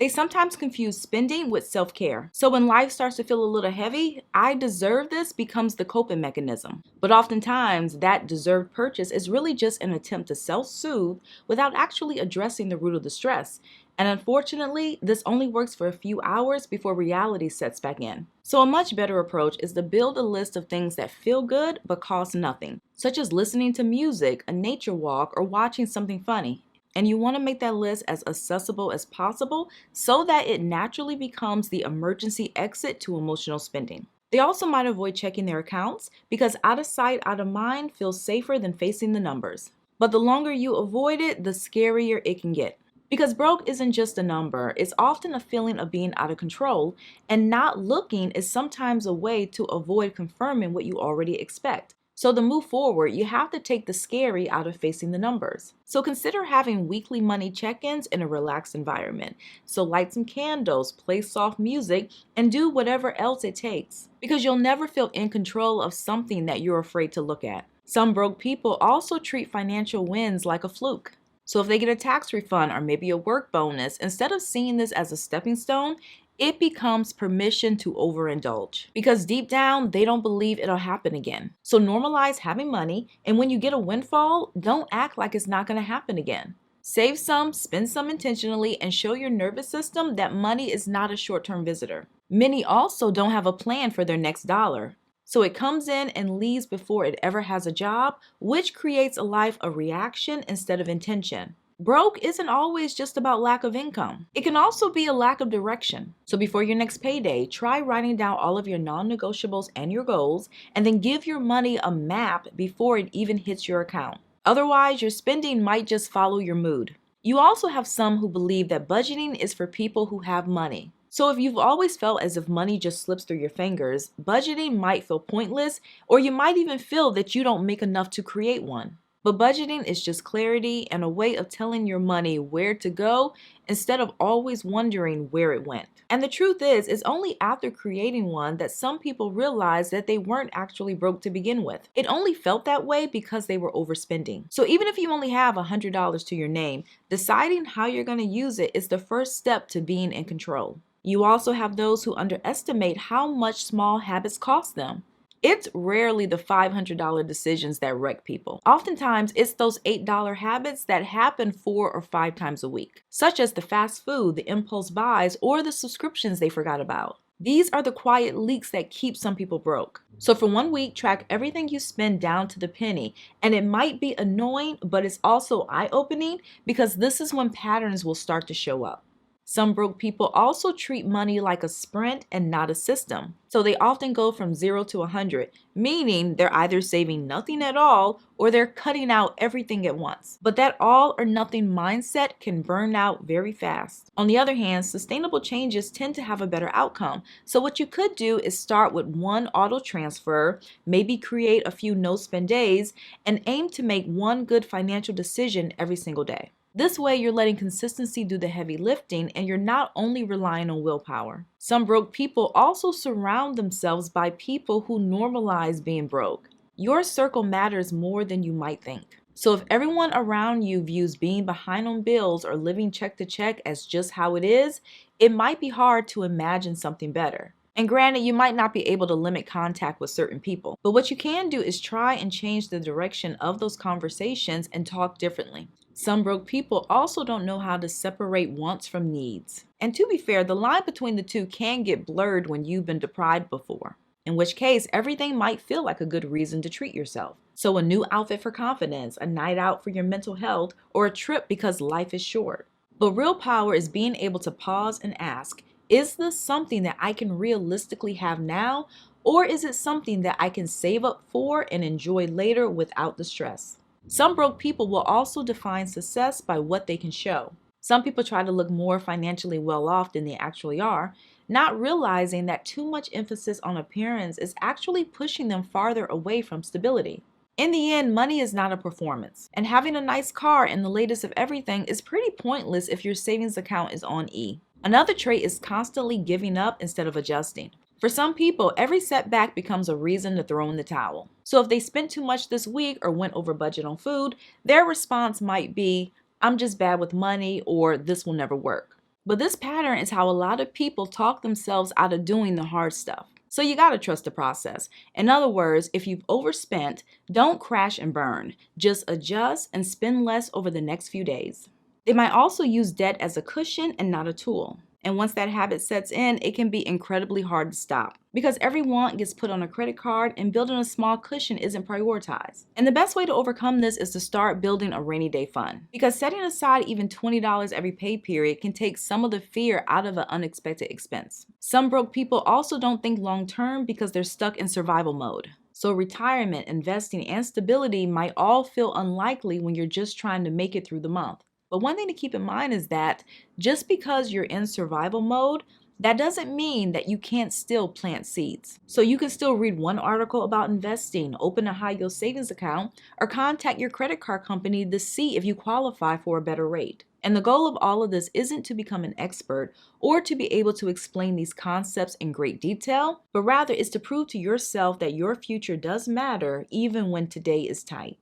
They sometimes confuse spending with self-care. So when life starts to feel a little heavy, I deserve this becomes the coping mechanism. But oftentimes, that deserved purchase is really just an attempt to self-soothe without actually addressing the root of the stress. And unfortunately, this only works for a few hours before reality sets back in. So a much better approach is to build a list of things that feel good but cost nothing, such as listening to music, a nature walk, or watching something funny. And you want to make that list as accessible as possible so that it naturally becomes the emergency exit to emotional spending. They also might avoid checking their accounts because out of sight, out of mind feels safer than facing the numbers. But the longer you avoid it, the scarier it can get. Because broke isn't just a number, it's often a feeling of being out of control, and not looking is sometimes a way to avoid confirming what you already expect. So to move forward, you have to take the scary out of facing the numbers. So consider having weekly money check-ins in a relaxed environment. So light some candles, play soft music, and do whatever else it takes. Because you'll never feel in control of something that you're afraid to look at. Some broke people also treat financial wins like a fluke. So if they get a tax refund or maybe a work bonus, instead of seeing this as a stepping stone, it becomes permission to overindulge because deep down, they don't believe it'll happen again. So normalize having money, and when you get a windfall, don't act like it's not going to happen again. Save some, spend some intentionally, and show your nervous system that money is not a short-term visitor. Many also don't have a plan for their next dollar. So it comes in and leaves before it ever has a job, which creates a life of reaction instead of intention. Broke isn't always just about lack of income. It can also be a lack of direction. So before your next payday, try writing down all of your non-negotiables and your goals, and then give your money a map before it even hits your account. Otherwise, your spending might just follow your mood. You also have some who believe that budgeting is for people who have money. So if you've always felt as if money just slips through your fingers, budgeting might feel pointless, or you might even feel that you don't make enough to create one. But budgeting is just clarity and a way of telling your money where to go instead of always wondering where it went. And the truth is, it's only after creating one that some people realize that they weren't actually broke to begin with. It only felt that way because they were overspending. So even if you only have $100 to your name, deciding how you're going to use it is the first step to being in control. You also have those who underestimate how much small habits cost them. It's rarely the $500 decisions that wreck people. Oftentimes, it's those $8 habits that happen 4 or 5 times a week, such as the fast food, the impulse buys, or the subscriptions they forgot about. These are the quiet leaks that keep some people broke. So for 1 week, track everything you spend down to the penny, and it might be annoying, but it's also eye-opening because this is when patterns will start to show up. Some broke people also treat money like a sprint and not a system. So they often go from 0 to 100, meaning they're either saving nothing at all or they're cutting out everything at once. But that all or nothing mindset can burn out very fast. On the other hand, sustainable changes tend to have a better outcome. So what you could do is start with one auto transfer, maybe create a few no-spend days, and aim to make one good financial decision every single day. This way, you're letting consistency do the heavy lifting and you're not only relying on willpower. Some broke people also surround themselves by people who normalize being broke. Your circle matters more than you might think. So if everyone around you views being behind on bills or living check to check as just how it is, it might be hard to imagine something better. And granted, you might not be able to limit contact with certain people, but what you can do is try and change the direction of those conversations and talk differently. Some broke people also don't know how to separate wants from needs. And to be fair, the line between the two can get blurred when you've been deprived before, in which case everything might feel like a good reason to treat yourself. So a new outfit for confidence, a night out for your mental health, or a trip because life is short. But real power is being able to pause and ask, is this something that I can realistically have now, or is it something that I can save up for and enjoy later without the stress? Some broke people will also define success by what they can show. Some people try to look more financially well off than they actually are, not realizing that too much emphasis on appearance is actually pushing them farther away from stability. In the end, money is not a performance, and having a nice car and the latest of everything is pretty pointless if your savings account is on E. Another trait is constantly giving up instead of adjusting. For some people, every setback becomes a reason to throw in the towel. So if they spent too much this week or went over budget on food, their response might be, I'm just bad with money, or this will never work. But this pattern is how a lot of people talk themselves out of doing the hard stuff. So you gotta trust the process. In other words, if you've overspent, don't crash and burn. Just adjust and spend less over the next few days. They might also use debt as a cushion and not a tool. And once that habit sets in, it can be incredibly hard to stop because every want gets put on a credit card and building a small cushion isn't prioritized. And the best way to overcome this is to start building a rainy day fund because setting aside even $20 every pay period can take some of the fear out of an unexpected expense. Some broke people also don't think long term because they're stuck in survival mode. So retirement, investing, and stability might all feel unlikely when you're just trying to make it through the month. But one thing to keep in mind is that just because you're in survival mode, that doesn't mean that you can't still plant seeds. So you can still read one article about investing, open a high yield savings account, or contact your credit card company to see if you qualify for a better rate. And the goal of all of this isn't to become an expert or to be able to explain these concepts in great detail, but rather is to prove to yourself that your future does matter even when today is tight.